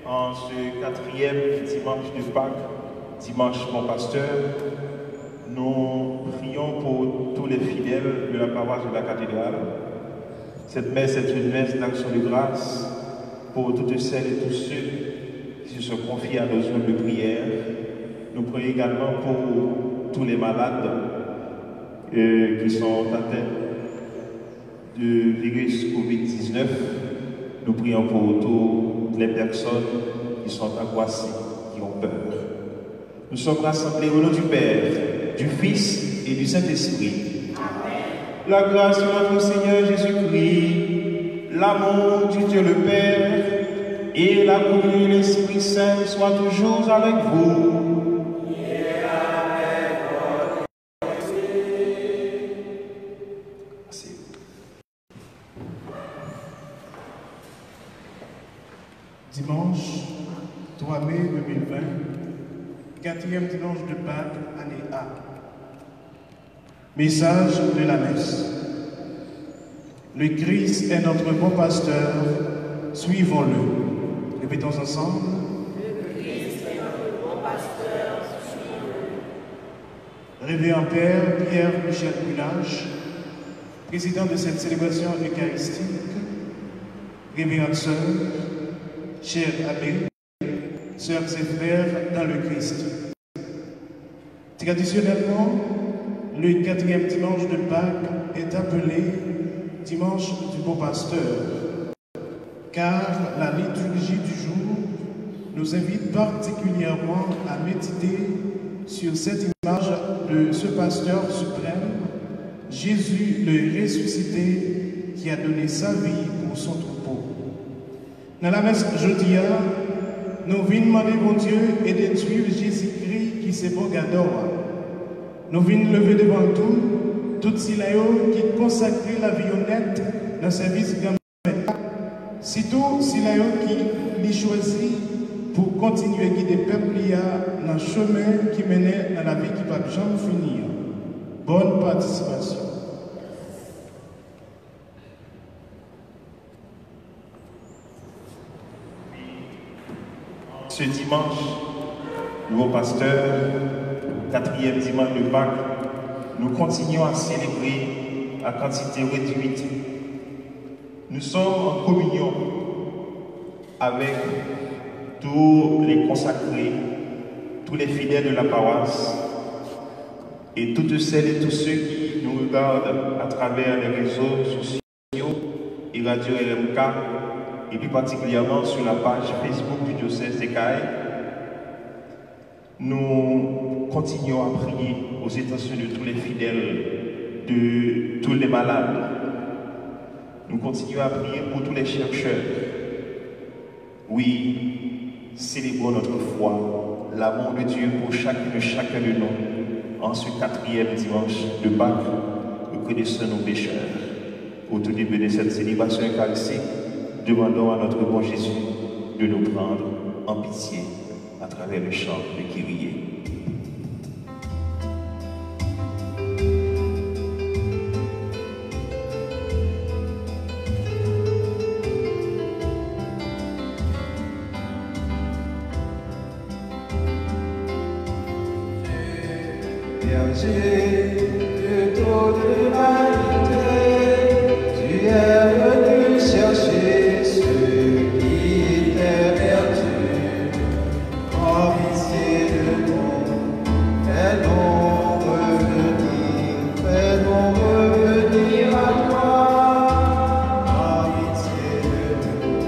en ce quatrième dimanche de Pâques, dimanche mon pasteur, nous prions pour tous les fidèles de la paroisse de la cathédrale. Cette messe est une messe d'action de grâce pour toutes celles et tous ceux qui se sont confiés à nos œuvres de prière. Nous prions également pour tous les malades qui sont atteints de virus Covid-19. Nous prions pour toutes les personnes qui sont angoissées, qui ont peur. Nous sommes rassemblés au nom du Père, du Fils et du Saint-Esprit. Amen. La grâce de notre Seigneur Jésus-Christ, l'amour du Dieu le Père et la communion de l'Esprit Saint soient toujours avec vous. Et avec votre esprit. Merci. Dimanche 3 mai 2020, quatrième dimanche de Pâques, année A. Message de la messe. Le Christ est notre bon pasteur, suivons-le. Répétons ensemble. Le Christ est notre bon pasteur, suivons-le. Révérend Père Pierre-Michel Boulage, président de cette célébration eucharistique, révérende sœur, chers abbés, sœurs et frères dans le Christ. Traditionnellement, le quatrième dimanche de Pâques est appelé dimanche du Bon Pasteur, car la liturgie du jour nous invite particulièrement à méditer sur cette image de ce pasteur suprême, Jésus le ressuscité, qui a donné sa vie pour son troupeau. Dans la messe jeudi, nous venons demander mon Dieu et de suivre Jésus-Christ qui s'est bon gador. Nous venons lever devant tout ceux qui consacrent la vie honnête dans le service de la sitôt ceux qui l'ont choisi pour continuer à guider le peuple dans le chemin qui menait dans la vie qui ne va jamais finir. Bonne participation. Ce dimanche, nouveau pasteur, quatrième dimanche de Pâques, nous continuons à célébrer à quantité réduite. Nous sommes en communion avec tous les consacrés, tous les fidèles de la paroisse et toutes celles et tous ceux qui nous regardent à travers les réseaux sociaux et Radio LMK, et plus particulièrement sur la page Facebook du diocèse de Caille. Nous continuons à prier aux intentions de tous les fidèles, de tous les malades. Nous continuons à prier pour tous les chercheurs. Oui, célébrons notre foi, l'amour de Dieu pour chacun de nous en ce quatrième dimanche de Pâques, reconnaissons nos pécheurs. Au tout début de cette célébration eucharistique, demandons à notre bon Jésus de nous prendre en pitié à travers le chant de Kyrie. Berger de toute l'humanité, tu es venu chercher ceux qui étaient perdus. En pitié de nous, fais-nous revenir à toi. En pitié de nous.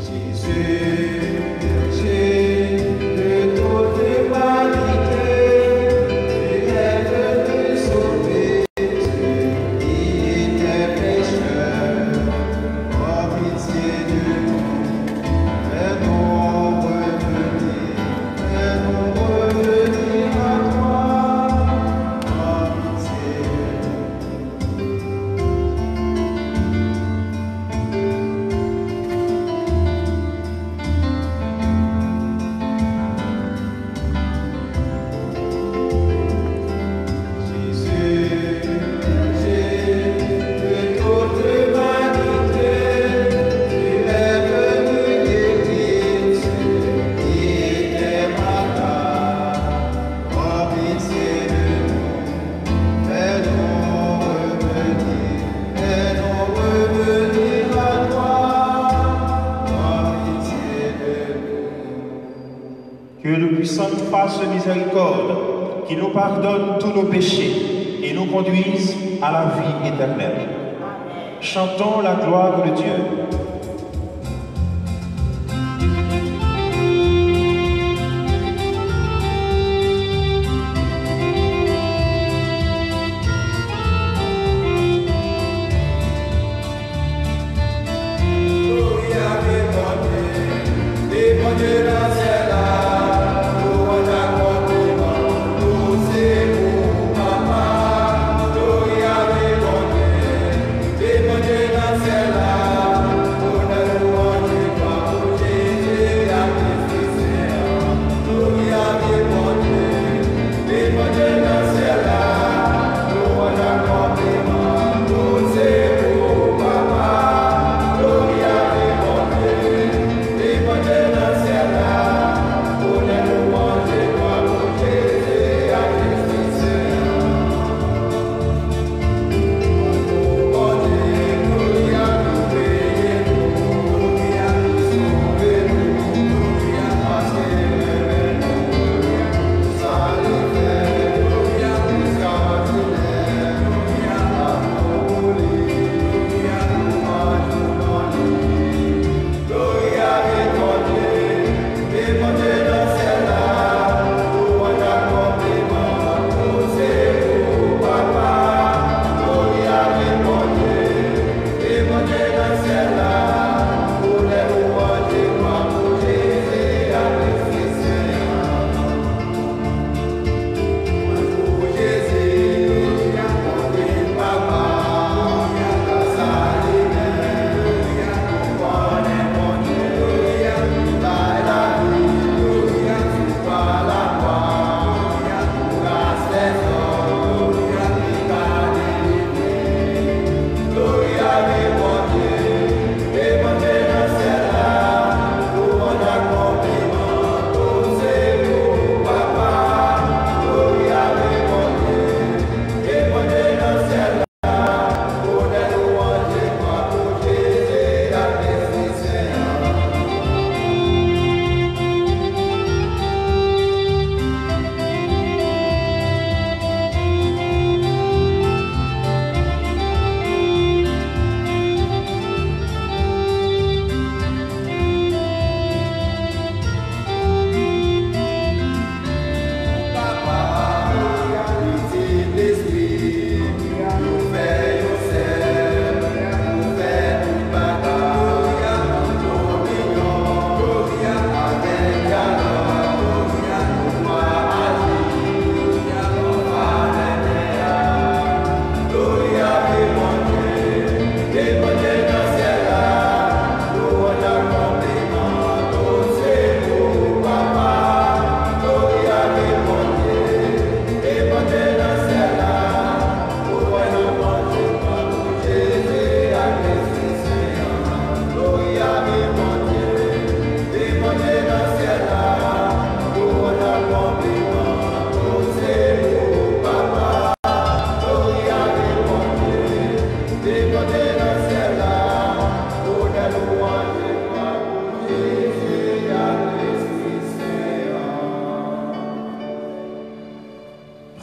Jésus, berger de toute l'humanité, fasse miséricorde, qu'il nous pardonne tous nos péchés et nous conduise à la vie éternelle. Chantons la gloire de Dieu.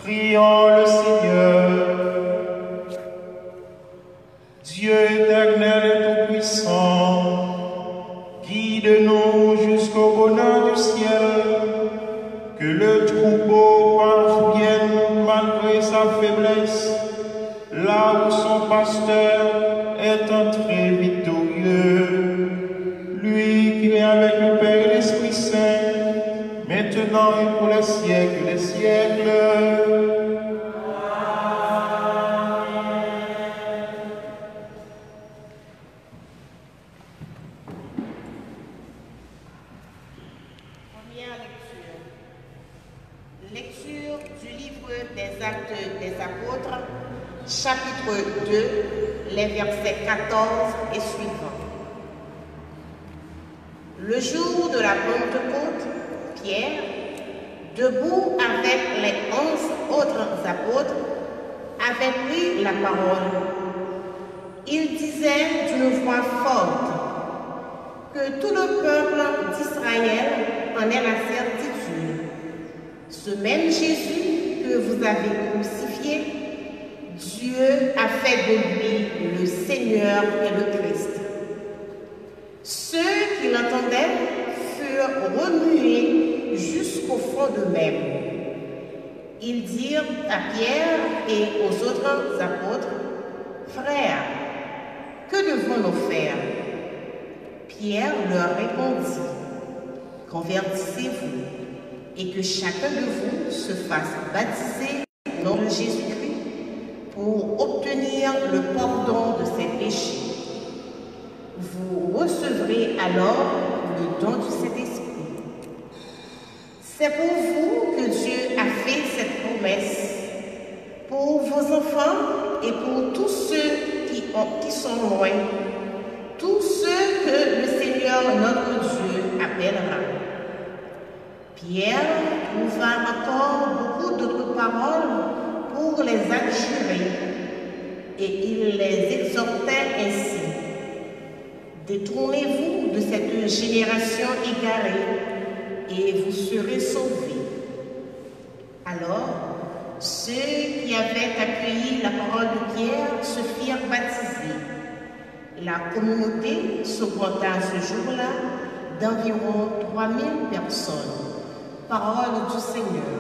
Prions le Seigneur. Dieu éternel et tout-puissant, guide-nous jusqu'au bonheur du ciel, que le troupeau parvienne malgré sa faiblesse, là où son pasteur est entré victorieux. Lui qui est avec le Père et l'Esprit Saint, maintenant et pour les siècles des siècles. Lecture du livre des Actes des Apôtres, chapitre 2, les versets 14 et suivants. Le jour de la Pentecôte, Pierre, debout avec les 11 autres apôtres, avait pris la parole. Il disait d'une voix forte que tout le peuple d'Israël en ait la certitude. Ce même Jésus que vous avez crucifié, Dieu a fait de lui le Seigneur et le Christ. Ceux qui l'entendaient furent remués jusqu'au fond d'eux-mêmes. Ils dirent à Pierre et aux autres apôtres, « Frères, que devons-nous faire ?» Pierre leur répondit, « Convertissez-vous et que chacun de vous se fasse baptiser au nom de Jésus-Christ pour obtenir le pardon de ses péchés. Vous recevrez alors le don du Saint-Esprit. C'est pour vous que Dieu a fait cette promesse, pour vos enfants et pour tous ceux qui sont loin, tous ceux que le Seigneur notre Dieu appellera. » Pierre trouva encore beaucoup d'autres paroles pour les adjurer, et il les exhortait ainsi. « Détournez-vous de cette génération égarée, et vous serez sauvés. » Alors, ceux qui avaient accueilli la parole de Pierre se firent baptiser. La communauté s'augmenta ce jour-là d'environ 3000 personnes. Parole du Seigneur.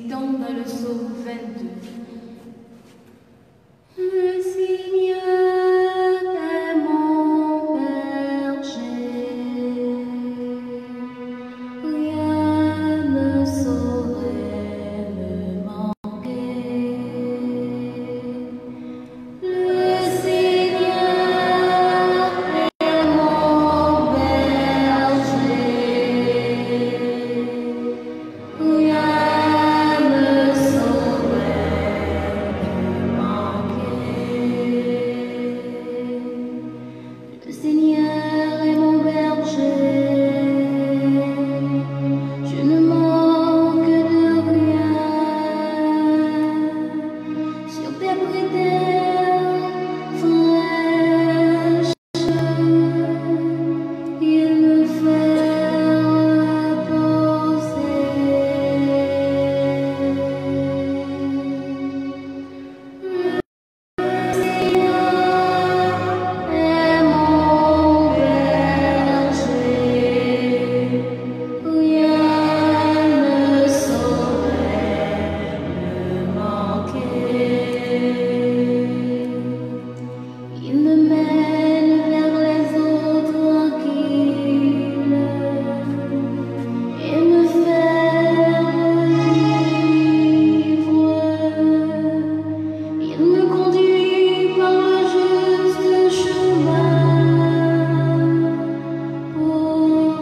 Dans le psaume 22. Le Seigneur est mon berger, rien ne saurait me manquer. Le Seigneur est mon berger, rien ne saurait me manquer. Le Seigneur est mon berger, je ne manque de rien. Sur tes prunelles fraîches, il me fait reposer. Le Seigneur est mon berger, rien ne saurait me manquer. Il me mène vers les eaux tranquilles et me fait revivre. Il me conduit par le juste chemin pour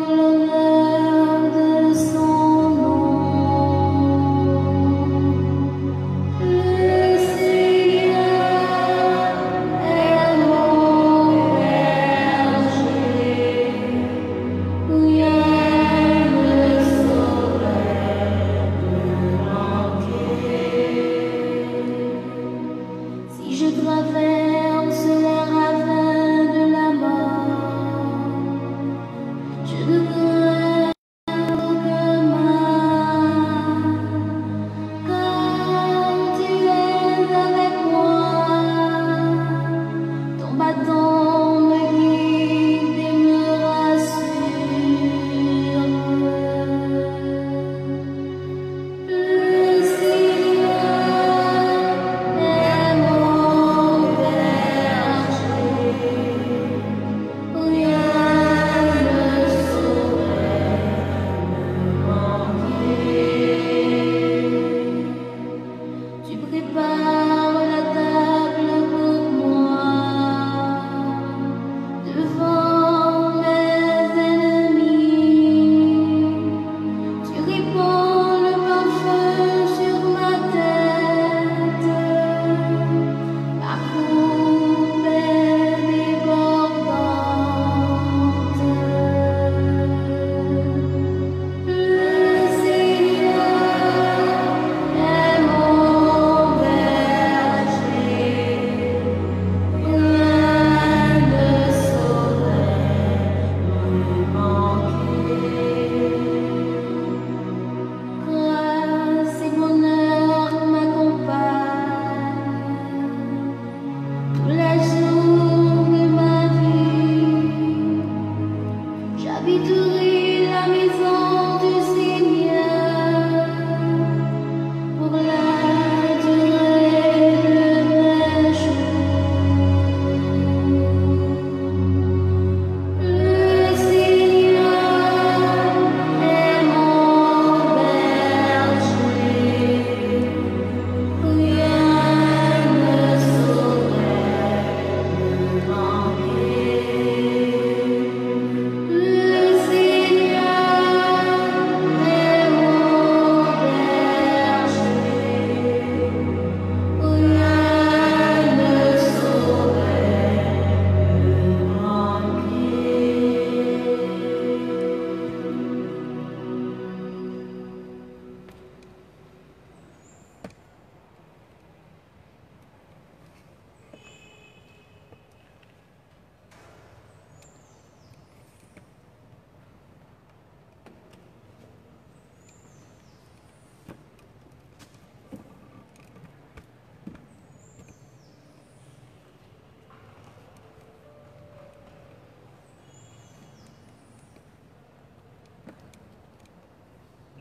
l'honneur de son nom. Le Seigneur est mon berger, rien ne saurait me manquer. Si je traverse les ravins de la mort, je ne crains aucun mal, car tu es avec moi. Ton bâton me guide et me rassure. Le Seigneur est mon berger.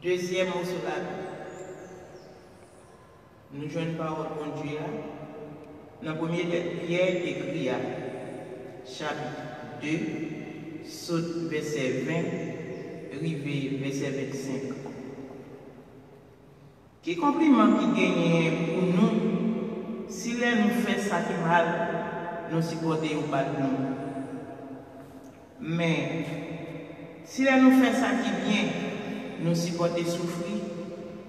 Deuxième mot sur la Bible. Nous jouons une parole de Dieu. Dans le premier de Pierre écrit à chapitre 2, saute verset 20, rivé verset 25. Qui compliment qui gagne pour nous, si nous fait ça qui mal, nous supporter ou pas de nous. Mais si nous fait ça qui bien, nous supporter souffrir,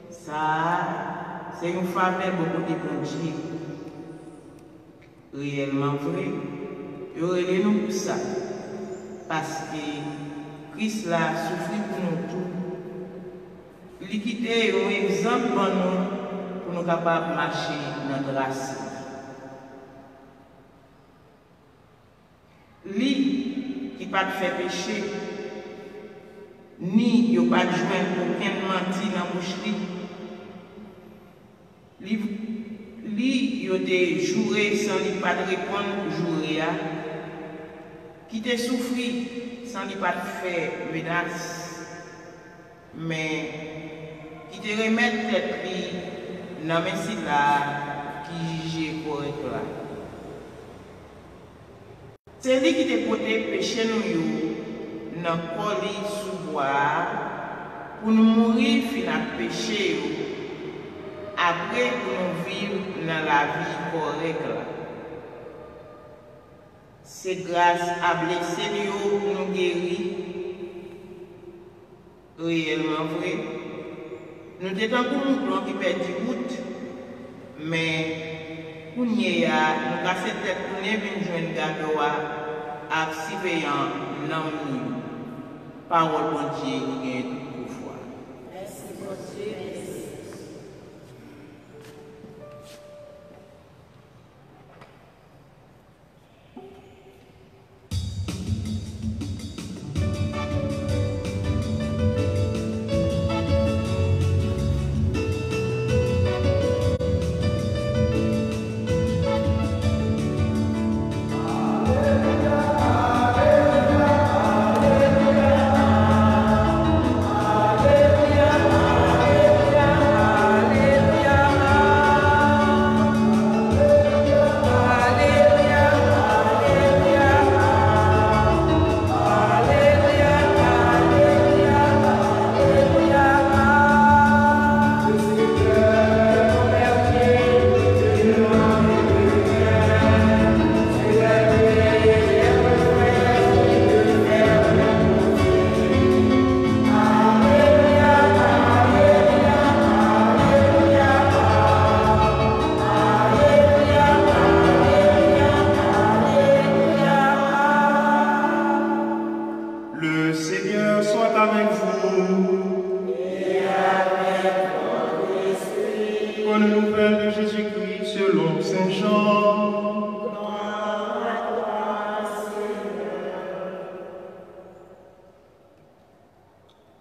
ça c'est une faveur beaucoup de bon Dieu. Réellement vrai, et nous pour ça. Parce que Christ l'a souffert pour nous tous. Il quittait un exemple pour nous capables de marcher dans la grâce. Lui qui n'a pas fait péché, ni il n'a pas joint aucun menti dans la boucherie. Lui, il a juré sans lui pas répondre, juré, qui t'a souffert sans lui pas faire menace, mais qui te remettre tête dans le messie là, qui juge correct là. C'est lui qui t'a porté péché nous dans le colis sous bois pour nous mourir finalement péché. Après, nous vivons dans la vie correcte. C'est grâce à blessé nous nous guérir. Réellement vrai. Nous étions pour nous plan qui perd du route. Mais pour nous, casser tête pour nous venir joindre gado à surveillant l'homme. Parole de Dieu qui est pour foi. Merci pour Dieu.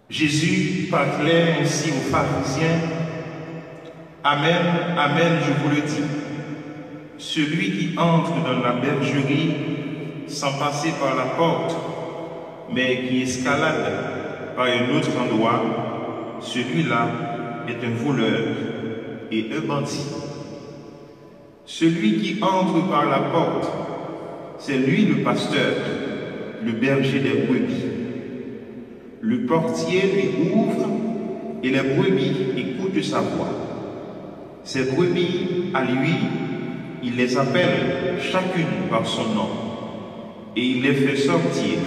Jésus parlait ainsi aux pharisiens. Amen, amen, je vous le dis. Celui qui entre dans la bergerie sans passer par la porte, mais qui escalade par un autre endroit, celui-là est un voleur et un bandit. Celui qui entre par la porte, c'est lui le pasteur, le berger des brebis. Le portier lui ouvre et les brebis écoutent sa voix. Ces brebis, à lui, il les appelle chacune par son nom et il les fait sortir.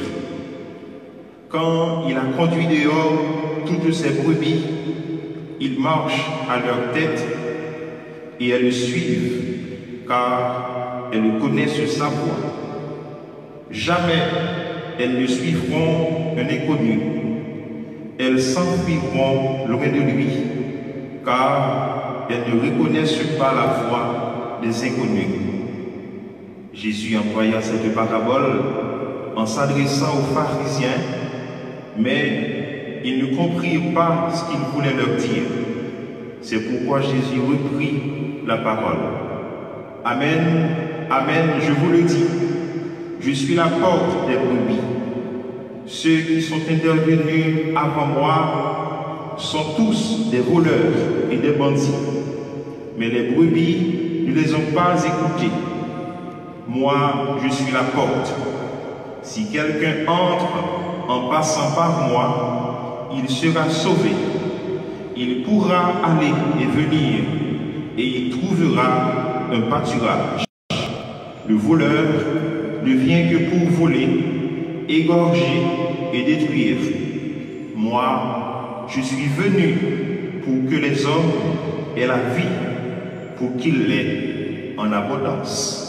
Quand il a conduit dehors toutes ces brebis, il marche à leur tête et elles le suivent, car elles connaissent sa voix. Jamais elles ne suivront un inconnu. Elles s'enfuiront loin de lui, car elles ne reconnaissent pas la voix des inconnus. Jésus employa cette parabole en s'adressant aux pharisiens, mais ils ne comprirent pas ce qu'il voulait leur dire. C'est pourquoi Jésus reprit la parole. Amen, amen, je vous le dis, je suis la porte des brebis. Ceux qui sont intervenus avant moi sont tous des voleurs et des bandits, mais les brebis ne les ont pas écoutés. Moi, je suis la porte. Si quelqu'un entre en passant par moi, il sera sauvé. Il pourra aller et venir, et il trouvera un pâturage. Le voleur ne vient que pour voler, égorger et détruire. Moi, je suis venu pour que les hommes aient la vie, pour qu'ils l'aient en abondance.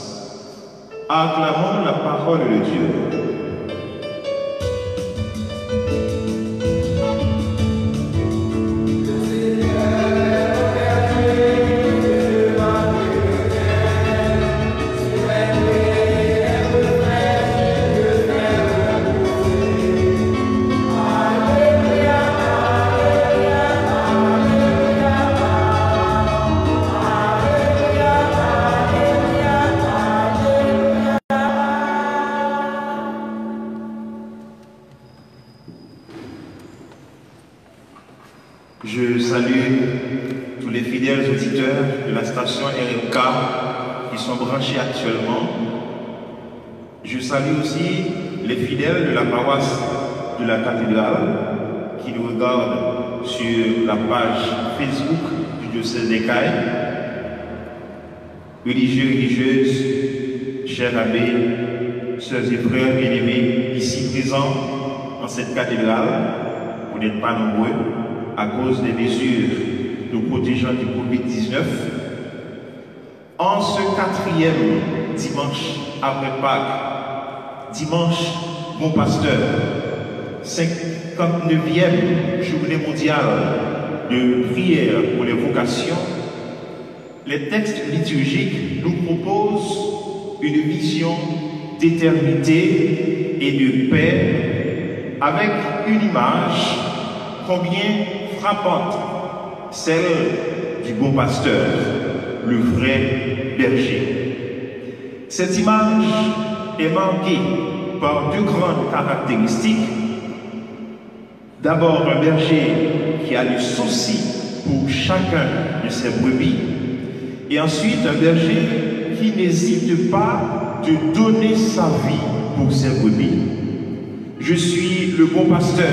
Acclamons la parole de Dieu. Je salue tous les fidèles auditeurs de la station RMK qui sont branchés actuellement. Je salue aussi les fidèles de la paroisse de la cathédrale qui nous regardent sur la page Facebook du diocèse d'Écailles. Religieux, religieuses, chers abbés, sœurs et frères bien-aimés ici présents en cette cathédrale, vous n'êtes pas nombreux à cause des mesures nous protégeant du Covid-19. En ce 4e dimanche après Pâques, dimanche Bon Pasteur, 59e journée mondiale de prière pour les vocations, les textes liturgiques nous proposent une vision d'éternité et de paix avec une image combien frappante, celle du bon pasteur, le vrai berger. Cette image est marquée par deux grandes caractéristiques. D'abord, un berger qui a le souci pour chacun de ses brebis, et ensuite un berger qui n'hésite pas de donner sa vie pour ses brebis. Je suis le bon pasteur,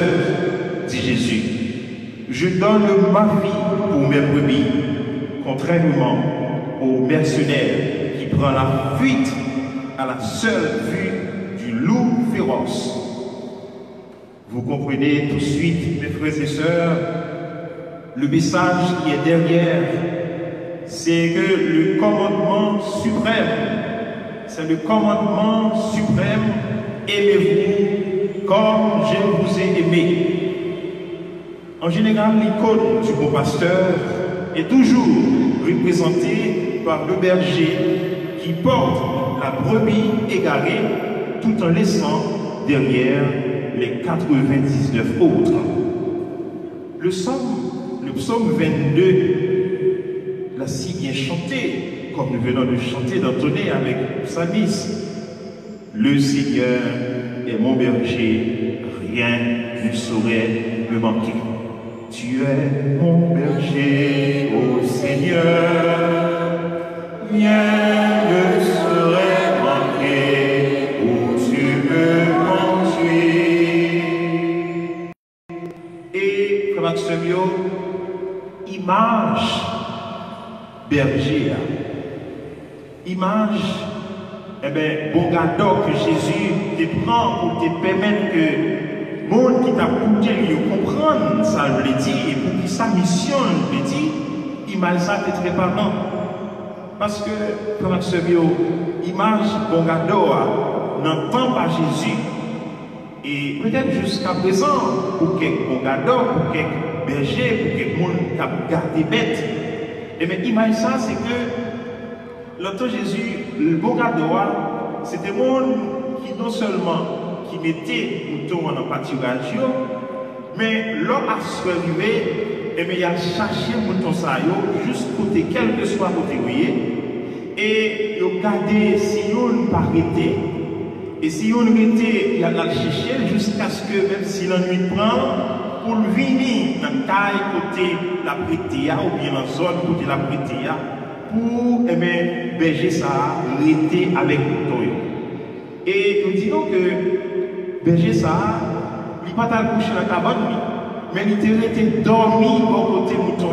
dit Jésus. Je donne ma vie pour mes brebis, contrairement au mercenaire qui prend la fuite à la seule vue du loup féroce. Vous comprenez tout de suite, mes frères et sœurs, le message qui est derrière, c'est que le commandement suprême, c'est le commandement suprême, aimez-vous comme je vous ai aimé. En général, l'icône du bon pasteur est toujours représentée par le berger qui porte la brebis égarée tout en laissant derrière les 99 autres. Le psaume 22 l'a si bien chanté, comme nous venons de chanter, d'entonner avec le psalmiste. Le Seigneur est mon berger, rien ne saurait me manquer. Tu es mon berger, ô Seigneur, rien ne saurait manquer où tu me conduis. Et, frère Maximio, image berger, image, eh bien, bon gâteau que Jésus te prend pour te permettre que le monde qui t'a coûté comprendre ça veut dire et pour qui sa mission veut dire, image ça est très parlant. Parce que, frère Maximio, image bon gâteau n'entend pas Jésus. Et peut-être jusqu'à présent, pour quelques bon gâteau, pour quelques bergers, pour quelques monde qui a gardé bête, et bien, image ça, c'est que l'autre Jésus, le bon gâteau, c'était des monde qui non seulement qui mettait mouton en pâturage, mais l'homme a arrivé, et bien il a cherché mouton ça juste côté quel que soit côté et il a gardé si on pas arrêté, et si on était, il a cherché jusqu'à ce que même si l'ennui prend, pour venir dans la taille côté la prêté ou bien dans la zone côté la prêté pour berger ça rester avec toi. Et nous disons que berger ça, il n'est pas couché dans la cabane, mais il était dormi au côté mouton.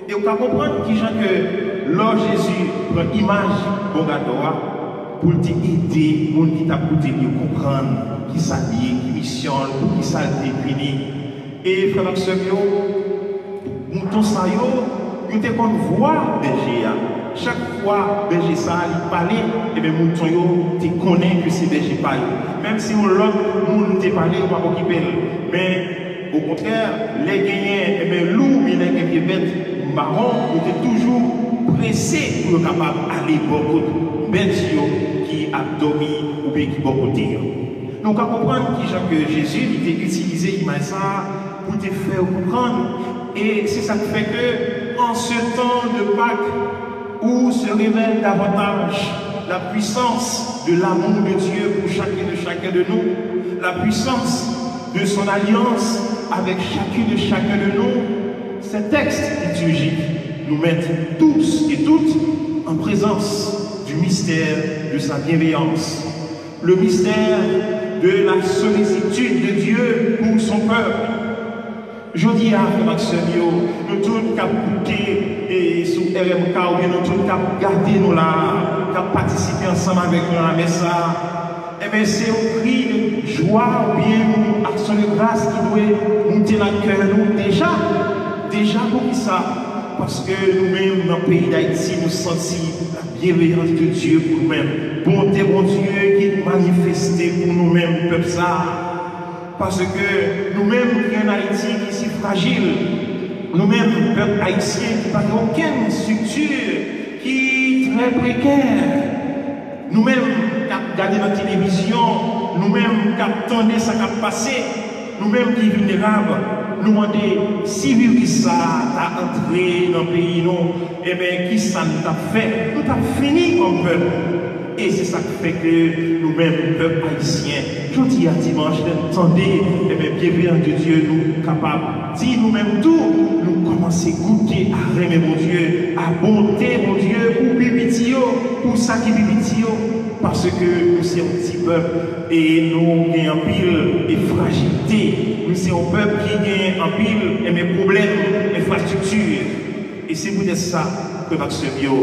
Et on peut comprendre qui que lors Jésus prend l'image de Bongadoa pour aider les gens qui t'a coûté de comprendre qui s'habille, qui mission, qui s'habille fini. Et frère et sœur, mouton ça yo te qu'on voit berger. Chaque fois berger ça il parlait, et bien mouton yo te connaît que c'est berger pas. Même si on l'autre monde te parlé, on va occuper. Mais au contraire, les gagnants, et bien loup, mais les bêtes marron, on était toujours pressé pour être capable d'aller beaucoup de bêtes qui a dormi ou bien qui beaucoup de. Donc, à comprendre que Jésus il a utilisé ça pour te faire comprendre. Et c'est ça qui fait que, en ce temps de Pâques, où se révèle davantage la puissance de l'amour de Dieu pour chacun de nous, la puissance de son alliance avec chacun de nous, ces textes liturgiques nous mettent tous et toutes en présence du mystère de sa bienveillance, le mystère de la sollicitude de Dieu pour son peuple. Je dis à Frère nous tous cap et sous RMK ou bien nous tous cap garder nous là, cap participer ensemble avec nous à la messe. Eh bien c'est un cri de joie ou bien une action de grâce qui doit monter dans le cœur nous déjà pour qui ça? Parce que nous-mêmes dans le pays d'Haïti nous sentons la bienveillance de Dieu pour nous-mêmes, bonté bon Dieu qui est manifesté pour nous-mêmes peuple ça. Parce que nous-mêmes qui en Haïti qui est si fragile, nous-mêmes peuple haïtien qui n'a aucune structure, qui est très précaire, nous-mêmes qui avons regardé la télévision, nous-mêmes qui avons attendu ça qui a passé, nous-mêmes qui sommes vulnérables, nous demandons si virus ça a entré dans le pays, et bien qui ça nous a fait, nous avons fini comme peuple. Et c'est ça qui fait que nous-mêmes, peuple haïtien, je dis à dimanche, attendez, et bien bienveillant de Dieu, nous capables, si nous-mêmes tout, nous commençons à goûter, à aimer mon Dieu, à bonté mon Dieu, pour bibitio, pour ça qui bibitio, parce que nous sommes un petit peuple et nous avons un pile et fragilité. Nous sommes un peuple qui a un pile et mes problèmes, infrastructures. Et c'est pour ça que notre bio,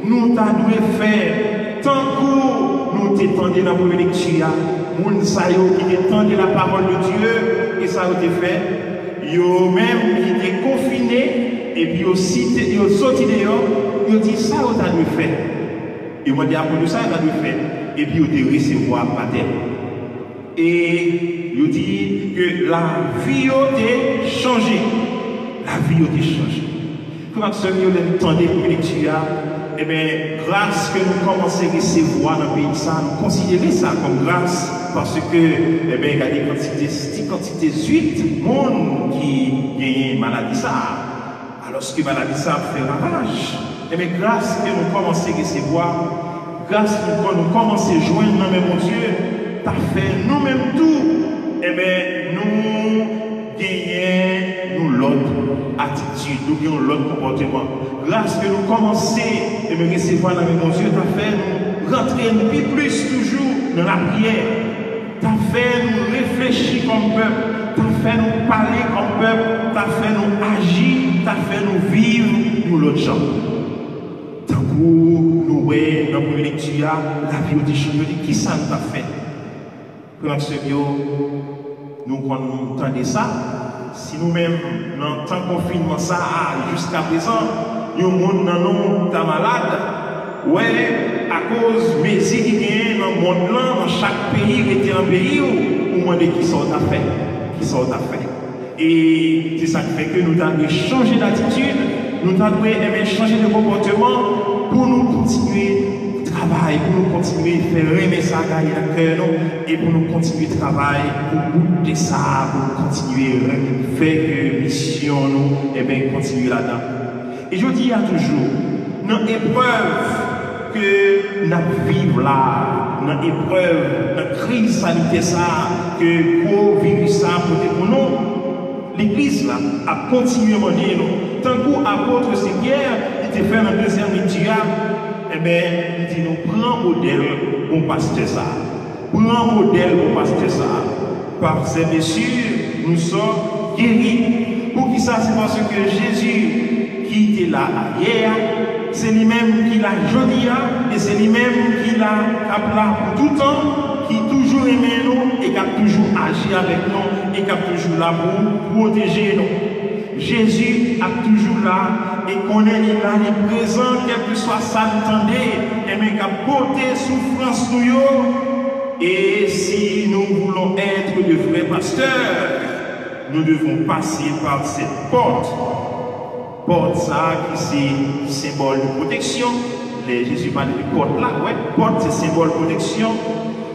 nous devons faire tant que nous t'étendons dans la lecture, nous savons qui étendent la parole de Dieu, et ça a été fait. Yo même qui étaient confinés, et puis aussi, ils ont sorti dehors, ils ont dit ça, on a dû faire. Ils m'ont dit à propos de ça, on a dû faire. Et puis ils ont recevoir par terre. Et ils ont dit que la vie a changé. La vie a changé. Comment ce mieux d'entendre la lecture, eh bien, grâce que nous commençons à recevoir dans le pays, ça, nous considérons ça comme grâce, parce que, eh bien, il y a des quantités 8 monde qui gagnent maladie ça. Alors, ce que maladie ça fait ravage, eh bien, grâce que nous commençons à recevoir, grâce que nous commençons à joindre dans le mon Dieu, t'as fait nous-mêmes tout, eh bien, nous gagnons l'autre attitude, nous gagnons l'autre comportement. Grâce que nous commençons à recevoir dans mon Dieu, t'as fait nous rentrer plus toujours dans la prière. T'as fait nous réfléchir comme peuple, t'as fait nous parler comme peuple, t'as fait nous agir, t'as fait nous vivre nous l'autre gens. Tant que nous voyons dans la lecture, la vie de changé, qui ça nous a fait? Comme ce bio, nous entendons ça. Si nous-mêmes, dans le temps de confinement, ça jusqu'à présent, nous monde dans nous ta malade, ouais, à cause de mesures qui viennent dans le monde là, dans chaque pays, était un pays où on dit qui sont à faire, qui sont à faire. Et c'est ça qui fait que nous devons changer d'attitude, nous devons changer de comportement pour nous continuer de travailler, pour nous continuer à faire aimer ça, gagner à cœur, et pour nous continuer de travailler, pour goûter ça, pour nous continuer à faire que mission nous, et bien continuer là-dedans. Et je dis à toujours, dans l'épreuve que nous vivons là, dans l'épreuve, dans la crise sanitaire, ça, que le virus ça pour nous, l'église là a continué à demander nous. Tant qu'apôtre c'est Pierre, il était fait dans le deuxième métier, eh bien, il dit nous prends modèle pour pasteur ça. Prends modèle pour pasteur ça. Par ces messieurs, nous sommes guéris. Pour qui ça? C'est parce que Jésus qui était là hier, c'est lui-même qui l'a jodi et c'est lui-même qui l'a là pour tout temps, qui toujours aimé nous et qui a toujours agi avec nous et qui a toujours là pour protéger nous. Jésus a toujours là et qu'on est là, il est présent, quel que soit ça, entendez, et mais qui a porté souffrance nous. Et si nous voulons être de vrais pasteurs, nous devons passer par cette porte. Porte ça qui c'est symbole de protection. Jésus parle de porte là, ouais. Porte c'est symbole de protection.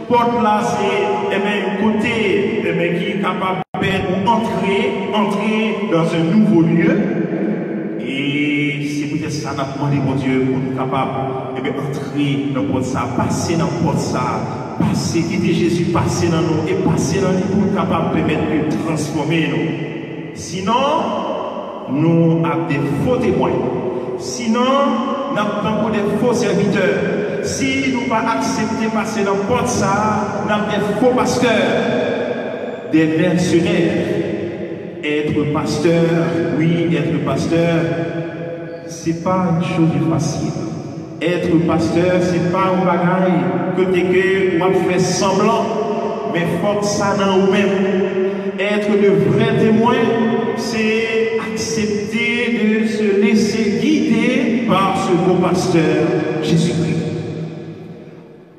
Porte là c'est un côté qui est capable d'entrer dans un nouveau lieu. Et c'est peut-être ça qu'on a demandé mon Dieu pour nous capables d'entrer dans porte ça, passer dans porte ça, passer, quitter Jésus, passer dans nous et passer dans nous pour nous capables de permettre de transformer nous. Sinon, nous avons des faux témoins. Sinon, nous avons des faux serviteurs. Si nous ne pas accepter passer dans la porte ça, nous avons des faux pasteurs, des mercenaires. Être pasteur, oui, être pasteur, ce n'est pas une chose facile. Être pasteur, ce n'est pas un bagage que on fait semblant, mais il faut que ça dans nous-mêmes. Être de vrais témoins, c'est accepter de se laisser guider par ce beau pasteur Jésus-Christ.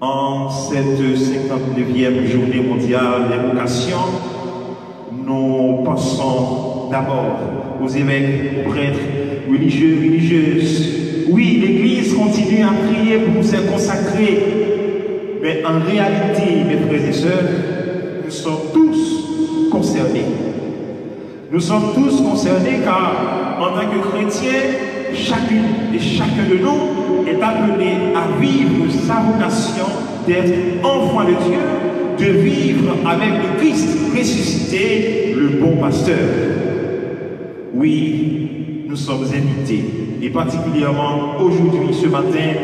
En cette 59e journée mondiale des vocations, nous pensons d'abord aux évêques, aux prêtres, religieux, religieuses. Oui, l'Église continue à prier pour se consacrer, mais en réalité, mes frères et sœurs, nous sommes tous concernés. Nous sommes tous concernés car, en tant que chrétiens, chacune et chacun de nous est appelé à vivre sa vocation d'être enfant de Dieu, de vivre avec le Christ ressuscité, le bon pasteur. Oui, nous sommes invités, et particulièrement aujourd'hui, ce matin,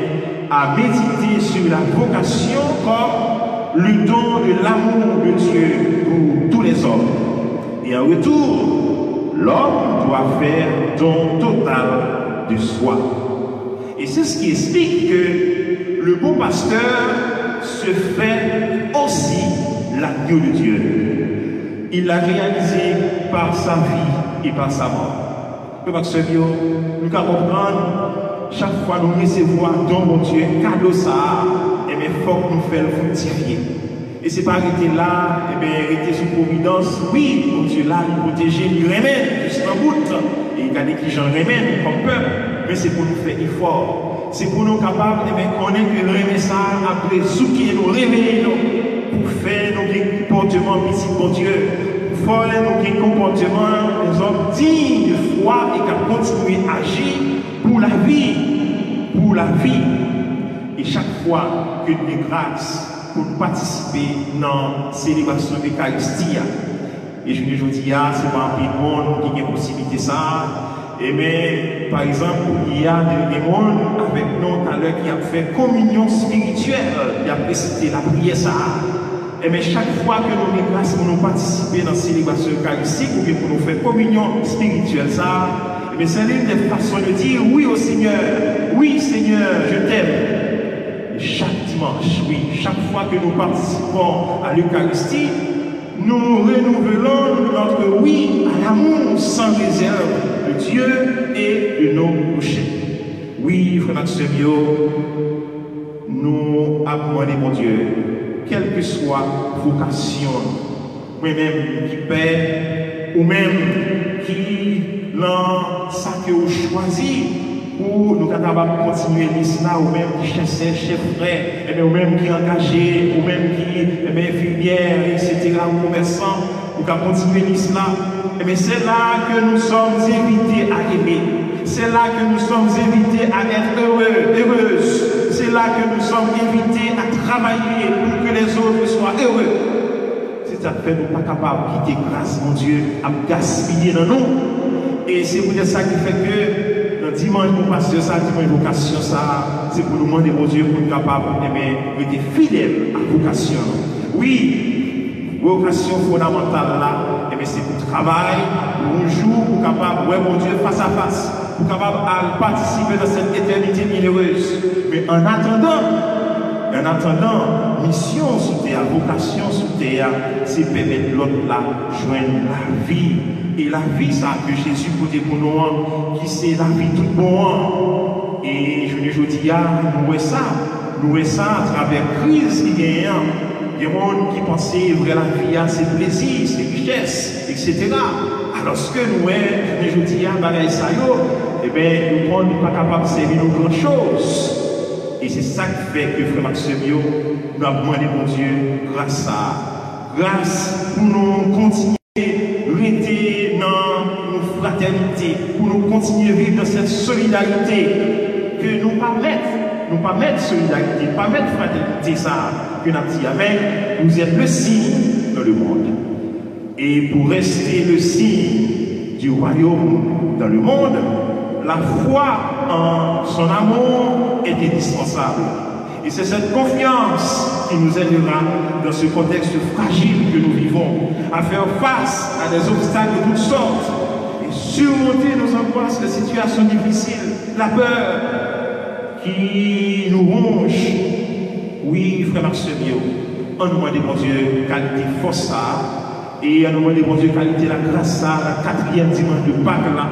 à méditer sur la vocation comme le don de l'amour de Dieu pour tous les hommes. Et en retour, l'homme doit faire don total de soi. Et c'est ce qui explique que le bon pasteur se fait aussi l'agneau de Dieu. Il l'a réalisé par sa vie et par sa mort. Nous pouvons comprendre, chaque fois nous recevons don mon Dieu, cadeau ça, et bien il faut que nous fassions fructifier. Et c'est pas arrêter là, et bien arrêter sous providence. Oui, mon Dieu là, nous protéger, nous remettre jusqu'en bout. Et regardez qui j'en remène comme peuple. Mais c'est pour nous faire effort. C'est pour nous capables de connaître que nous remettre ça après souquer, nous réveiller pour faire nos comportements petit bon Dieu. Pour faire nos comportements des hommes dignes de foi et qui continuent à agir pour la vie. Pour la vie. Et chaque fois que nous avons grâce pour participer dans la célébration de l'Eucharistie. Et je vous dis, c'est pas un monde qui a possibilité ça. Et bien, par exemple, il y a des gens avec nous tout à l'heure qui ont fait communion spirituelle, qui a précité la prière ça. Et bien, chaque fois que nous avons grâce pour nous participer dans la célébration eucharistique ou bien pour nous faire communion spirituelle ça, et bien, c'est l'une des façons de dire oui au Seigneur. Oui, Seigneur, je t'aime. Chaque dimanche, oui, chaque fois que nous participons à l'Eucharistie, nous renouvelons notre oui à l'amour sans réserve de Dieu et de nos prochains. Oui, frère Maxime, nous apprenons, mon Dieu, quelle que soit vocation, moi-même qui paie, ou même qui dans ça que vous choisissez, ou nous sommes capables de continuer l'islam, ou même qui chassait, chef frère, ou même qui engagé, ou même qui infirmière, etc., ou commerçant, ou qui continuer l'islam. C'est là que nous sommes invités à aimer. C'est là que nous sommes invités à être heureux, heureuses. C'est là que nous sommes invités à travailler pour que les autres soient heureux. C'est ça fait nous pas capables de quitter grâce, mon Dieu, à gaspiller dans nous. Et c'est pour ça qui fait que le dimanche, mon pasteur, ça, dimanche, vocation, ça, c'est pour nous demander, mon Dieu, pour être capable d'être fidèle à la vocation. Oui, vocation fondamentale là, c'est pour travail, pour un jour, pour capable, ouais, mon Dieu, face à face, pour capable de participer dans cette éternité bienheureuse. Mais en attendant, mission sous terre, vocation sous terre, c'est permettre l'autre là, joindre la vie. Et la vie, ça que Jésus côté pour nous, qui c'est la vie tout bon. Et je ne dis pas, nous voyons ça à travers la crise qui gagne. Il y a des gens qui pensaient que la vie, c'est plaisir, c'est richesse, etc. Alors ce que nous voyons, je ne dis pas, eh bien, nous ne sommes pas capables de servir nos grandes choses. Et c'est ça qui fait que Frère Maxime, nous avons demandé, mon Dieu, grâce pour nous continuer à rester dans nos fraternités, pour nous continuer à vivre dans cette solidarité, que nous pas mettre solidarité, pas mettre fraternité, ça, que nous avons dit avec, vous êtes le signe dans le monde. Et pour rester le signe du royaume dans le monde, la foi en son amour est indispensable. Et c'est cette confiance qui nous aidera dans ce contexte fragile que nous vivons à faire face à des obstacles de toutes sortes et surmonter nos angoisses, les situations difficiles, la peur qui nous ronge. Oui, frère Maxime, on nous demande, mon Dieu, qualité force ça, et on nous demande, mon Dieu, qualité la grâce ça, la 4e dimanche de Pâques là,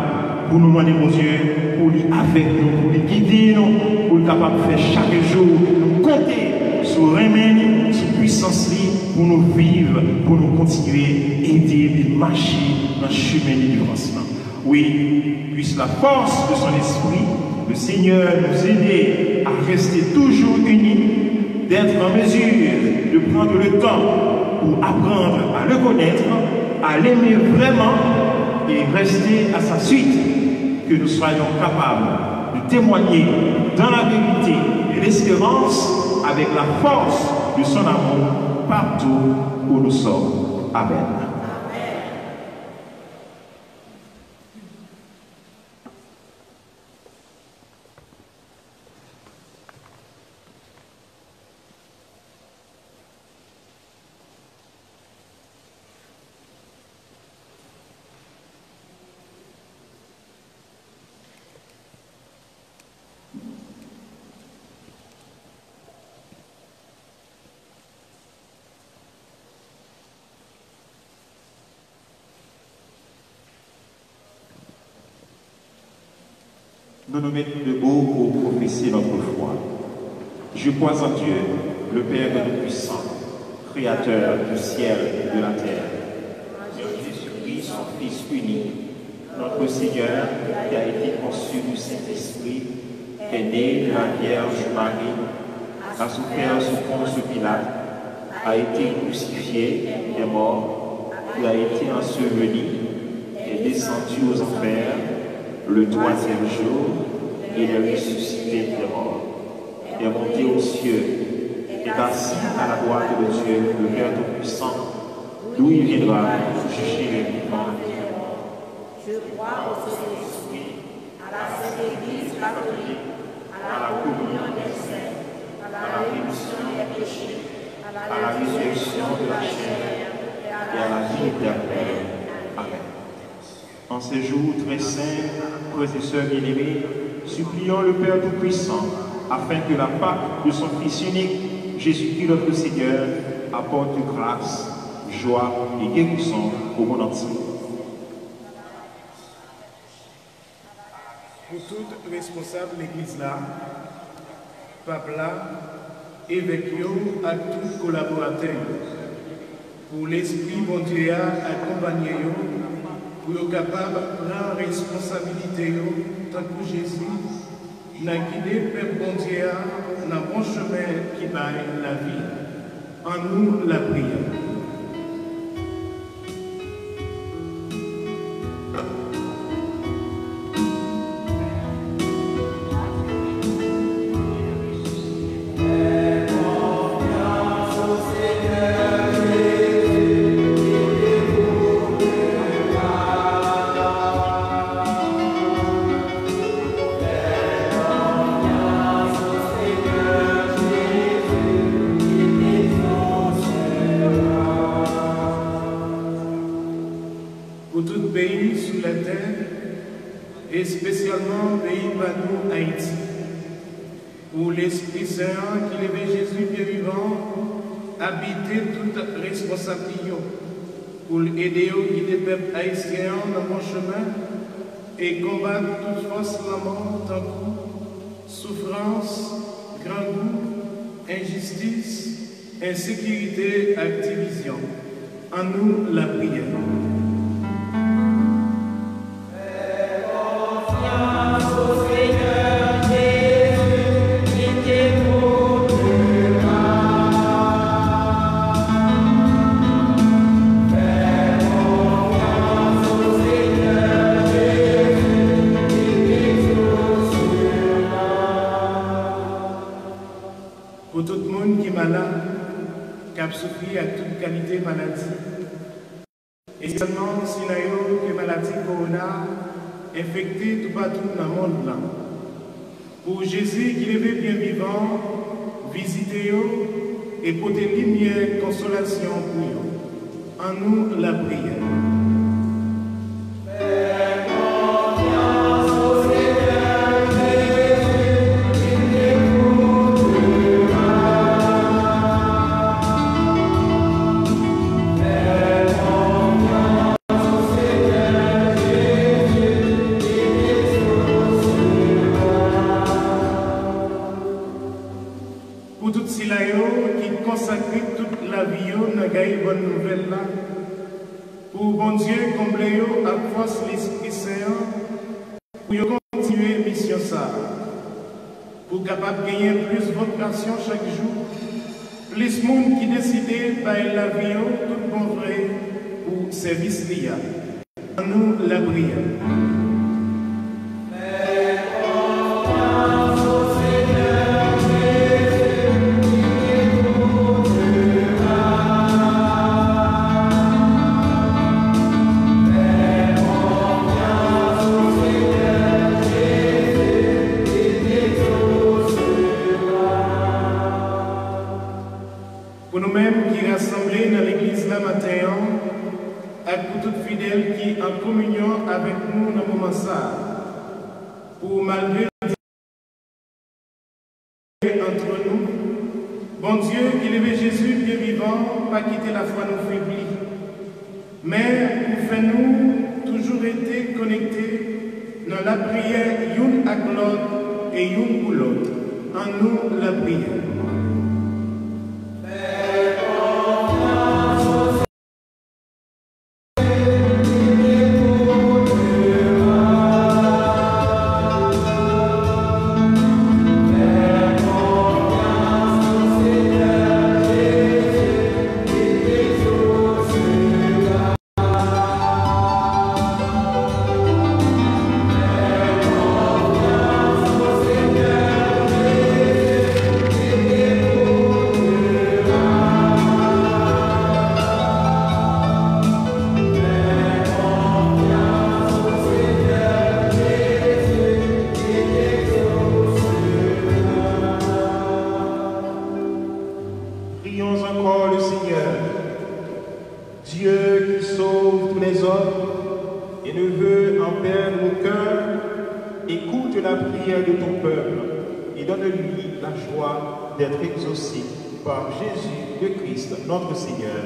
pour nous demander, mon Dieu, pour lui avec nous, pour lui guider nous, pour être capable de faire chaque jour, nous compter sur remède, sur puissance, pour nous vivre, pour nous continuer, aider et marcher dans le chemin de l'avancement. Oui, puisse la force de son esprit, le Seigneur nous aider à rester toujours unis, d'être en mesure de prendre le temps pour apprendre à le connaître, à l'aimer vraiment et rester à sa suite. Que nous soyons capables de témoigner dans la vérité et l'espérance avec la force de son amour partout où nous sommes. Amen. Nous nous mettons debout pour professer notre foi. Je crois en Dieu, le Père Tout-Puissant, Créateur du ciel et de la terre, et en Jésus-Christ, son Fils unique, notre Seigneur, qui a été conçu du Saint-Esprit, est né de la Vierge Marie, a souffert sous Ponce Pilate, a été crucifié, est mort, il a été enseveli, est descendu aux enfers, le 3e jour, il est ressuscité des morts, est monté aux cieux, est assis à la droite de Dieu, le Père Tout-Puissant, d'où il viendra juger les vivants et les morts. Je crois au Saint-Esprit, à la Sainte Église catholique, à la communion des saints, à la rémission des péchés, à la résurrection de la chair et à la vie éternelle. Amen. En ces jours très saints, frères et sœurs bien-aimés, supplions le Père Tout-Puissant afin que la Pâque de son Fils unique, Jésus-Christ notre Seigneur, apporte grâce, joie et guérison au monde entier. Pour tout responsable de l'Église là, pape là, évêque à tous collaborateurs, pour l'Esprit bon Dieu accompagner pour être capable de prendre responsabilité tant que Jésus n'a guidé le Père bon Dieu dans le bon chemin qui baille la vie. En nous la prière. pays par nous, Haïti. Pour l'Esprit Saint qui levait Jésus bien vivant, habiter toute responsabilité pour aider au guider le peuple haïtien dans mon chemin et combattre toute force la mort, tant coup, souffrance, grand goût, injustice, insécurité et division. En nous la prière. Pour tout le monde qui est malade, qui a souffert à toute qualité de maladie, et seulement si nous avons que maladie corona infectée tout partout dans le monde là. Pour Jésus qui est bien vivant, visitez et porter lumière, consolation pour eux. En nous la prière. Pour tout cela qui consacre toute la vie dans la bonne nouvelle là, pour bon Dieu combler à force l'Esprit Saint, pour continuer mission ça, pour capable de gagner plus de vocation chaque jour, plus de monde qui décide par la vie tout bon vrai pour service lié. En nous la prière. Pour nous-mêmes qui rassemblés dans l'église là matin, et pour tous fidèles qui sont en communion avec nous dans le moment ça, pour malgré entre nous, bon Dieu qui levait Jésus bien vivant, pas quitter la foi nous faiblit, mais pour faire nous toujours été connectés dans la prière une avec l'autre et une pour l'autre. En nous la prière. Prions encore le Seigneur, Dieu qui sauve tous les hommes et ne veut en perdre aucun. Écoute la prière de ton peuple et donne-lui la joie d'être exaucé par Jésus le Christ, notre Seigneur.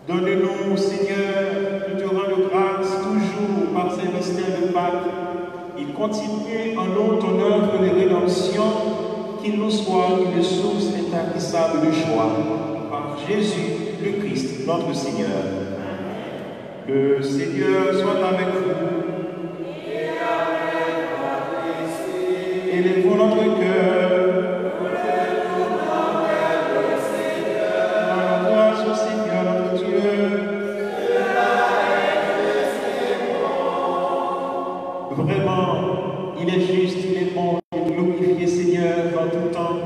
Donne-nous, Seigneur, de te rendre grâce toujours par ces mystères de Pâques et continuer en nous ton œuvre de rédemption, qu'il nous soit une source intarissable de joie. Par Jésus le Christ, notre Seigneur. Le Seigneur soit avec vous. Élevons notre cœur. Grâce au Seigneur notre Dieu. Vraiment, il est juste, il est bon de glorifier Seigneur dans tout temps,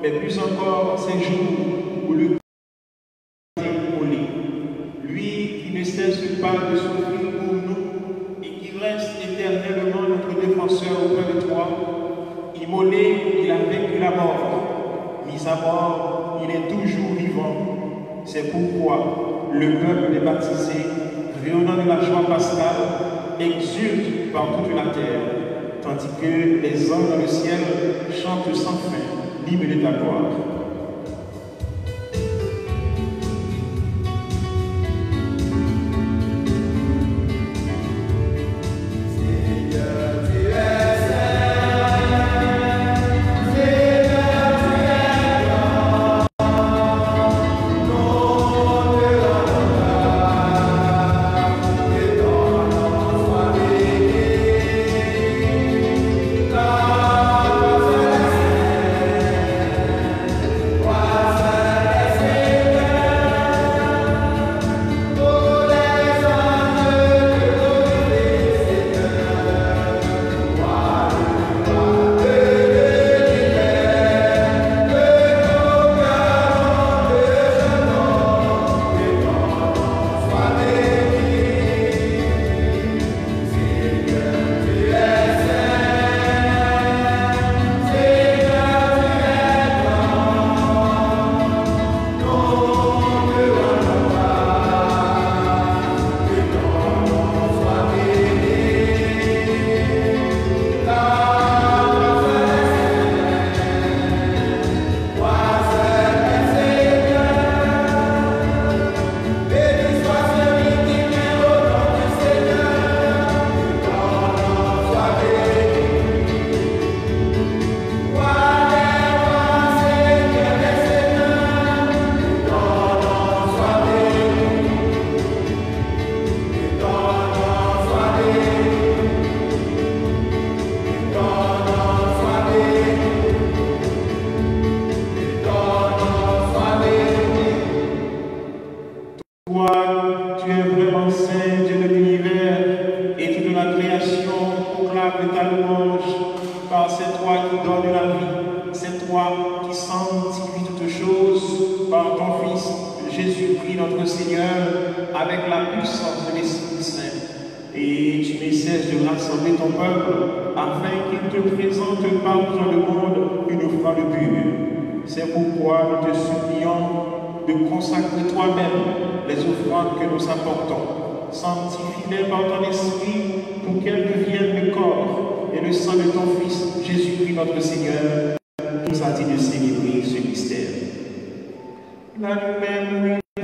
mais plus encore ces jours où le Christ est immolé. Lui qui ne cesse pas de souffrir pour nous et qui reste éternellement notre défenseur auprès de toi. Immolé, il a vaincu la mort. Mis à mort, il est toujours vivant. C'est pourquoi le peuple des baptisés, rayonnant de la joie pascale, exulte par toute la terre, tandis que les anges dans le ciel chantent sans fin l'hymne de ta gloire. C'est pourquoi nous te supplions de consacrer toi-même les offrandes que nous apportons. Sanctifie-les par ton esprit pour qu'elles deviennent le corps et le sang de ton Fils, Jésus-Christ notre Seigneur, qui nous a dit de célébrer ce mystère. La nuit même, il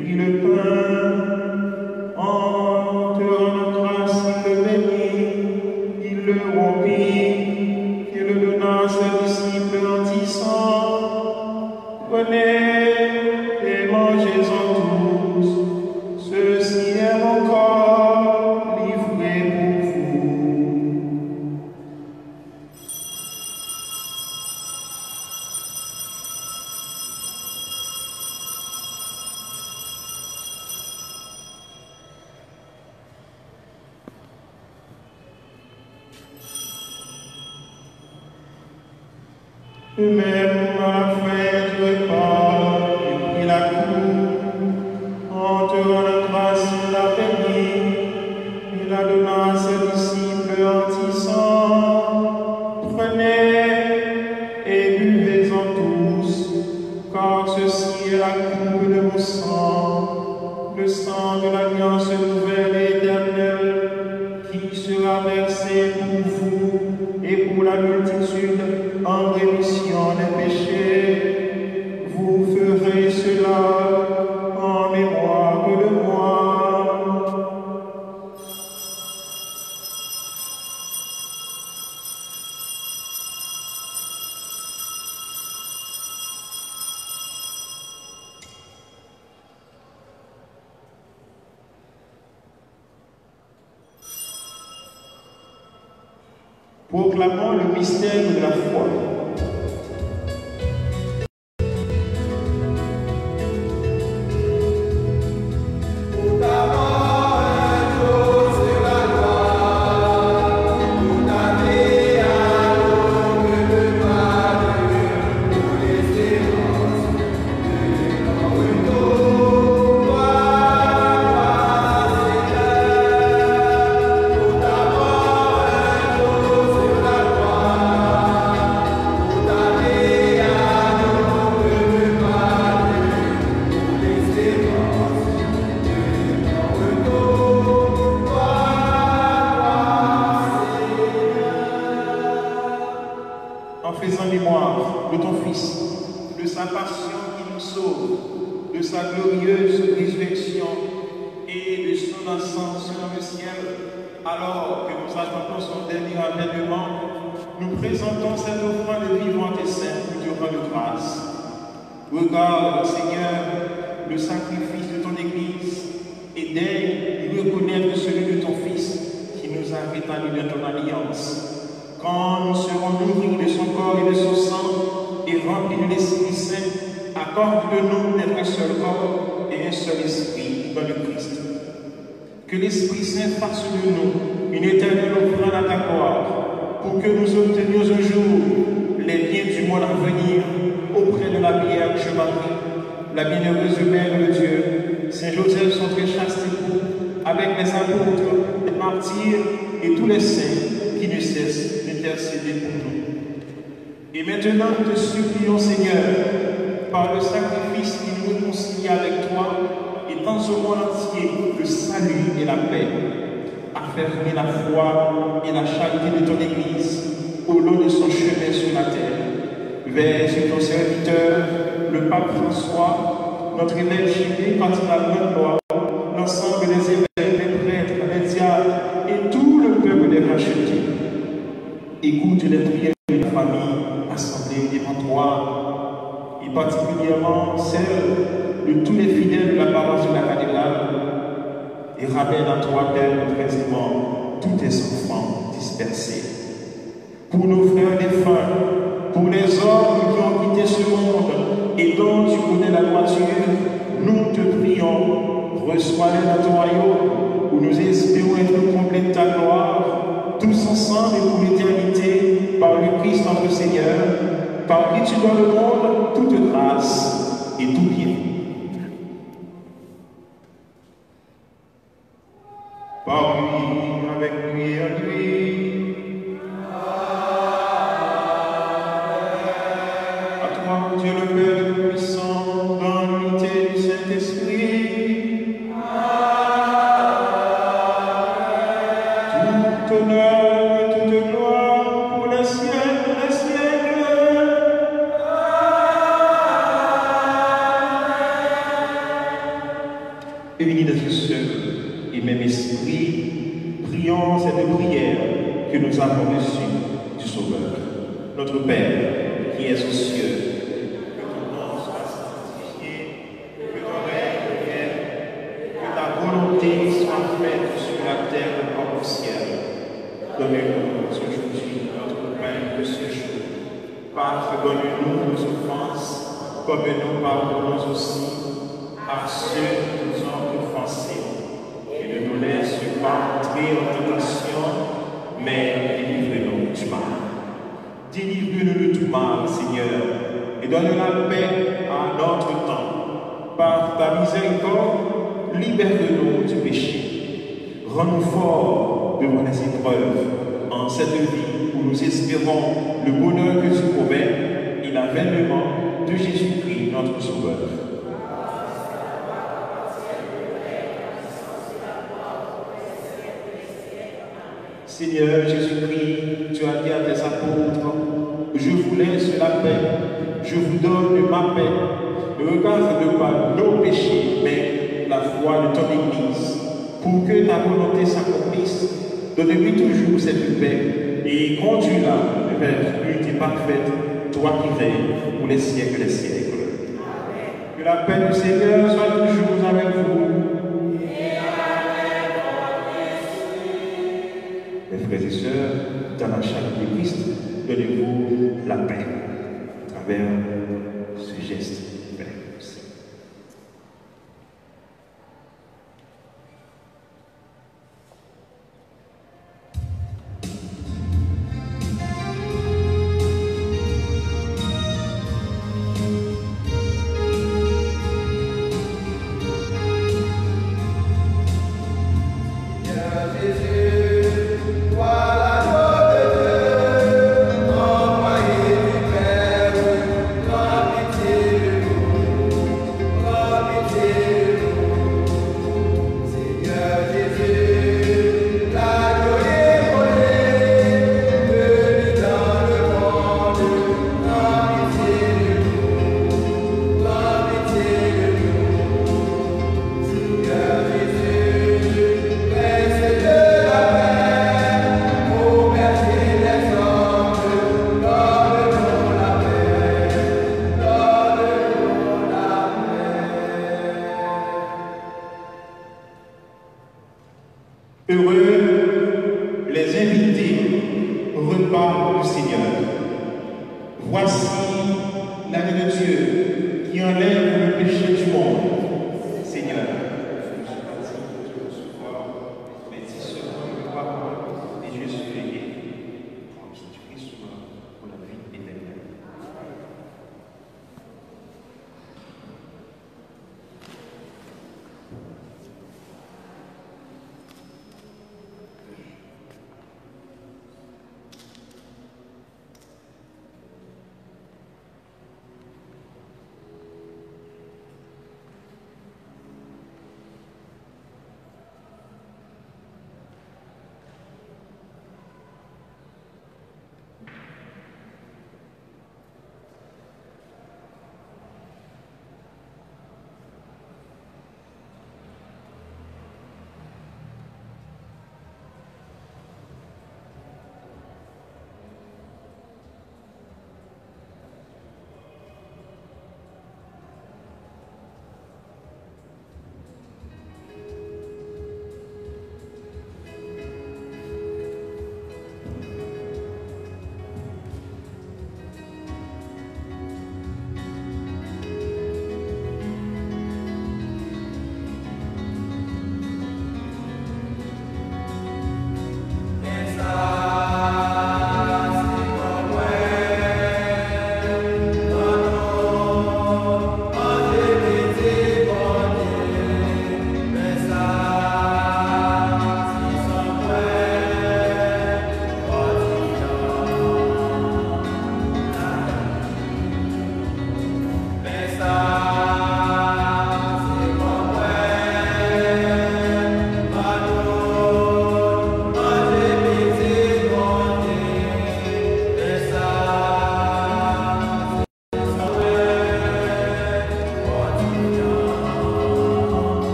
prit le pain, en te rendant grâce, il le bénit, il le rompit, et le donna à ses disciples en disant: Prenez et mangez-en tous, ceci est mon corps livré pour vous. Même à la fin du repas, il prit la coupe, en te rendant grâce, il la bénit, il la donna à ses disciples en disant: Prenez et buvez-en tous, car ceci est la coupe de mon sang, le sang de l'alliance nouvelle et éternelle, qui sera versé pour vous et pour la multitude en rémission des péchés. Vous ferez cela Proclamons le mystère de la foi. Regarde, Seigneur, le sacrifice de ton Église et daigne reconnaître celui de ton Fils qui nous a rétablis dans ton alliance. Quand nous serons nourris de son corps et de son sang et remplis de l'Esprit Saint, accorde-nous d'être un seul corps et un seul esprit dans le Christ. Que l'Esprit Saint fasse de nous une éternelle offrande à ta gloire, pour que nous obtenions un jour les biens du monde à venir auprès de la Vierge Marie, la bienheureuse Mère de Dieu, Saint Joseph, son très chaste époux, avec les apôtres, les martyrs et tous les saints qui ne cessent d'intercéder pour nous. Et maintenant, nous te supplions, Seigneur, par le sacrifice qui nous réconcilie avec toi, étends au monde entier le salut et la paix, affermis la foi et la charité de ton Église au long de son chemin sur la terre. Vers ton serviteur, le pape François, notre évêque Gilles, cardinal Benoît, l'ensemble des évêques, des prêtres, des diacres et tout le peuple des rachetés. Écoute les prières de la famille assemblée devant toi, et particulièrement celles de tous les fidèles de la paroisse de la cathédrale, et ramène à toi, Père, précisément tous tes enfants dispersés. Pour nos frères défunts, pour les hommes qui ont quitté ce monde et dont tu connais la droiture, nous te prions, reçois-les dans ton royaume, où nous espérons être comblés de ta gloire, tous ensemble et pour l'éternité, par le Christ notre Seigneur, par qui tu donnes le monde toute grâce et tout bien. Par lui, avec lui et en lui, Dieu le Père Tout-Puissant, dans l'unité du Saint-Esprit. Tout honneur et toute gloire pour les siècles des siècles. Unis dans un seul et même esprit, prions cette prière que nous avons reçue du Sauveur. Notre Père, qui es aux cieux, soit faite sur la terre comme au ciel. Donnez-nous aujourd'hui notre pain de ce jour. Pardonne-nous nos offenses, comme nous pardonnons aussi à ceux qui nous ont offensés. Et ne nous laisse pas entrer en tentation, mais délivre-nous du mal. Délivre-nous de tout mal, Seigneur, et donne la paix à notre temps. Par ta miséricorde, libère-nous du péché. Rends-nous forts devant les épreuves en cette vie où nous espérons le bonheur que tu promets et l'avènement de Jésus-Christ, notre Sauveur. Seigneur Jésus-Christ, tu as dit à tes apôtres, je vous laisse la paix, je vous donne ma paix. Ne regarde pas nos péchés, mais la foi de ton Église, pour que ta volonté s'accomplisse. Donne-lui toujours cette paix et conduis-la vers l'unité parfaite, toi qui règnes pour les siècles des siècles. Amen. Que la paix du Seigneur soit toujours avec vous. Et avec votre esprit. Mes frères et sœurs, dans la charité Heureux les invités au repas du Seigneur. Voici l'agneau de Dieu qui enlève le péché du monde. Seigneur, je ne suis pas digne de recevoir, mais dis seulement une parole et je suis guéri. Comme Saint-Christ soit pour la vie éternelle.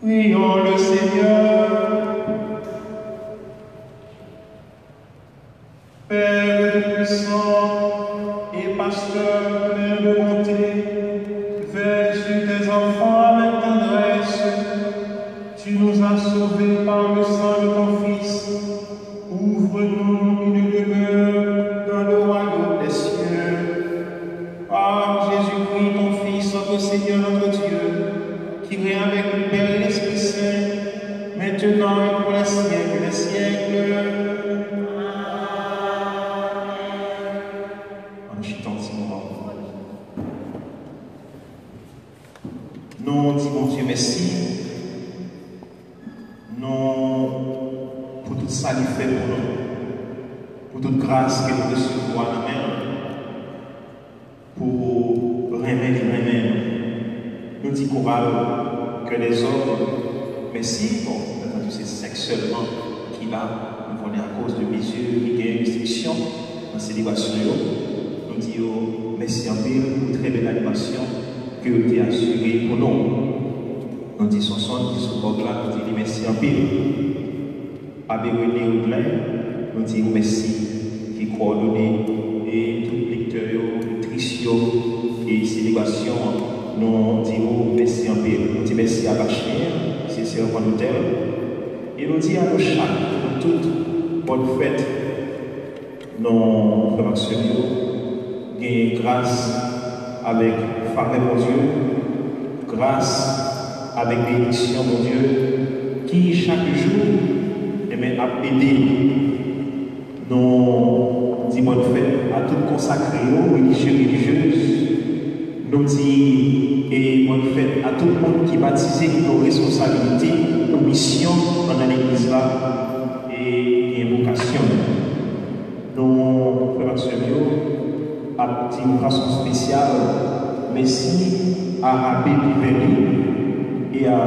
Prions le Seigneur. Père puissant et pasteur plein de bonté, veille sur tes enfants avec tendresse. Tu nous as sauvés par le sang de ton Fils. Ouvre-nous une demeure dans le royaume des cieux. Par Jésus-Christ, ton Fils, notre Seigneur, notre Dieu, qui règne avec le Père et l'Esprit Saint, maintenant et pour les siècles des siècles. Nous disons Dieu merci. Nous, pour tout ça qu'il fait pour nous, pour toute grâce que nous recevons à nous-mêmes, pour remettre. Nous disons chorale que les hommes, merci, bon, c'est sexuellement qu'il a, nous connaissons à cause de mesures qui gagnent restriction dans ces célébration. Nous disons merci en pile pour très belle animation que vous avez assurée pour nous. Nous disons son qui se porte là, nous disons merci en pile. Abbé René Audlin, nous disons merci qui coordonne et tout lecteur, nutrition et célébration. Nous disons merci en pile. Nous disons merci à Bachir, c'est Sœur Volontaire. Et nous disons à nos chaque, pour toute bonne fête, nos frères et sœurs, gagnez grâce avec faveur mon Dieu, grâce avec bénédiction mon Dieu, qui chaque jour a aidé nos dix bonnes fêtes à tout consacrer aux religieuses. Nous disons et bonne fête à tout le monde qui baptisé nos responsabilités, nos missions dans l'église là et vocation. Nos frères et sœurs, à une façon spéciale, merci à Abbé Piveli et à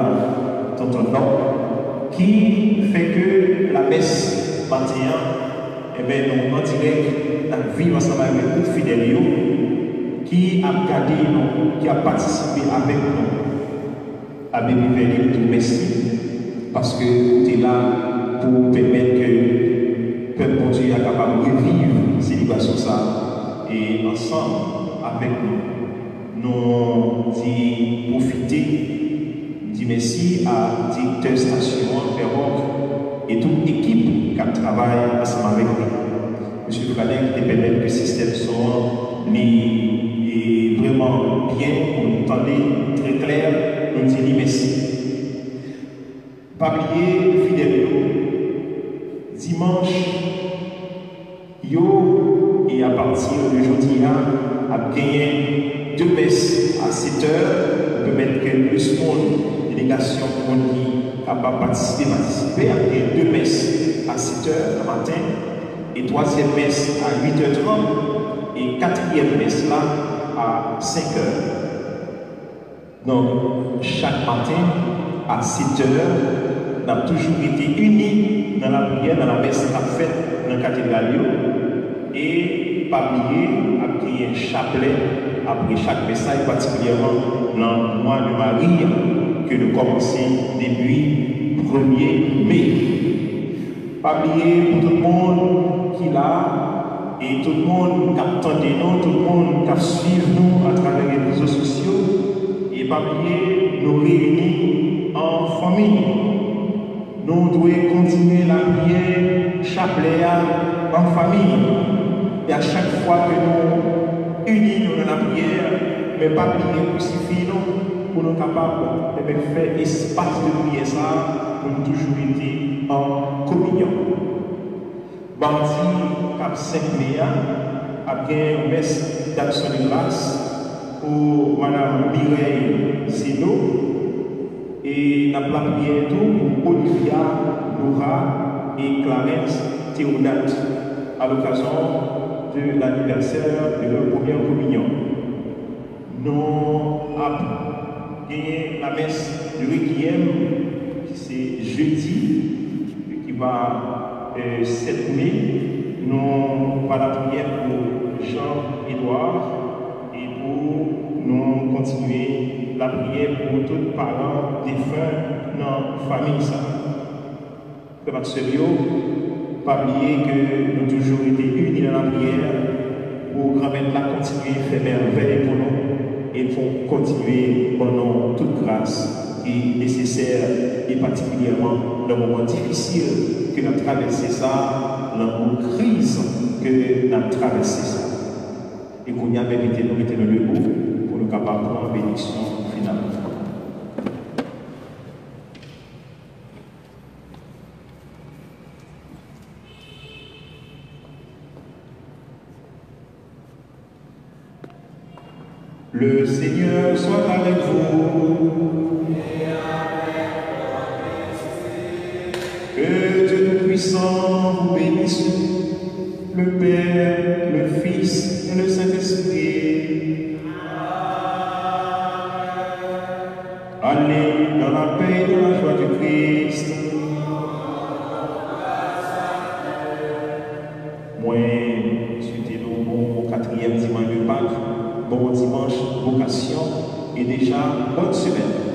Tonton Noc qui fait que la messe matin, nous en direct, la vie ensemble avec les fidèles qui a gardé nous, qui a participé avec nous. Abbé Piveli, tout merci parce que vous êtes là pour permettre que le peuple de Dieu soit capable de revivre ces célébrations et ensemble avec nous, nous disons profiter, disons merci à directeur station, Père et toute équipe qui travaille ensemble avec nous. Monsieur Fradek, qui permet que le système soit vraiment bien, pour nous entendre très clair, nous disons merci. Pas oublier, fidèles, dimanche, et à partir de aujourd'hui, à gagner 2 messes à 7 h. On peut mettre que plus de délégation qui n'a pas participé, à gagner 2 messes à 7 h le matin, et 3e messe à 8 h 30, et 4e messe là à 5 h. Donc, chaque matin à 7 h, on a toujours été unis dans la prière, dans la messe qu'on a faite dans la cathédrale. Et pas oublier à prier un chapelet après chaque message, particulièrement dans le mois de Marie que nous commençons depuis 1er mai. Pas oublier pour tout le monde qui est là et tout le monde qui attend nous, tout le monde qui suit nous à travers les réseaux sociaux. Et pas oublier nous réunir en famille. Nous devons continuer la prière chapelet en famille. Et à chaque fois que nous unissons dans la prière, mais pas prier crucifix pour nous capables de faire espace de prière ça, pour nous toujours être en communion. Mardi, cap 5 mai, a bien une messe d'action de grâce pour Mme Mireille Zeno et la prière tout pour Olivia, Laura et Clarence Théodate à l'occasion de l'anniversaire de leur première communion. Nous avons gagné la messe de Requiem, qui c'est jeudi, qui va 7 mai. Nous allons la prière pour Jean-Édouard et pour nous continuer la prière pour tous les parents défunts dans la famille. Frères et sœurs, pas oublier que nous avons toujours été unis dans la prière pour grand-mère la continuer à faire merveille pour nous et pour continuer pour nous toute grâce qui est nécessaire et particulièrement dans le moment difficile que nous avons traversé ça, dans une crise que nous avons traversé ça. Et qu'on y a mérité, nous mettons le debout pour nous capables de prendre bénédiction finale. Le Seigneur soit avec vous. Et avec votre esprit. Que Dieu Tout-Puissant vous bénisse, le Père, le Fils et le Saint-Esprit. Allez dans la paix et dans la joie du Christ. Moi, souhaitez-nous bon 4e dimanche de Pâques, bon dimanche, vocation et déjà bonne semaine.